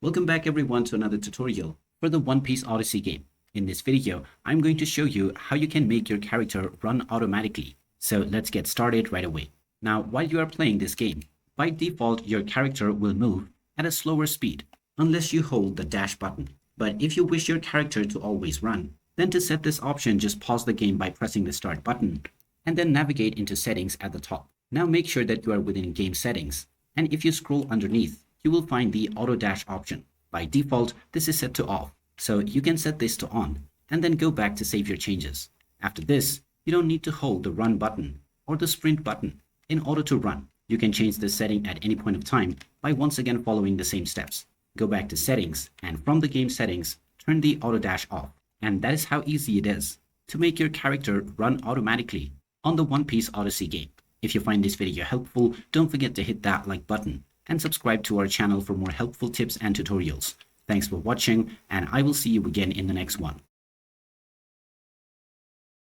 Welcome back everyone to another tutorial for the One Piece Odyssey game. In this video, I'm going to show you how you can make your character run automatically. So let's get started right away. Now, while you are playing this game, by default, your character will move at a slower speed unless you hold the dash button. But if you wish your character to always run, then to set this option, just pause the game by pressing the start button and then navigate into settings at the top. Now make sure that you are within game settings, and if you scroll underneath, you will find the auto dash option. By default, this is set to off, so you can set this to on and then go back to save your changes. After this, you don't need to hold the run button or the sprint button in order to run. You can change this setting at any point of time by once again following the same steps. Go back to settings, and from the game settings, turn the auto dash off. And that is how easy it is to make your character run automatically on the One Piece Odyssey game. If you find this video helpful, don't forget to hit that like button and subscribe to our channel for more helpful tips and tutorials. Thanks for watching, and I will see you again in the next one.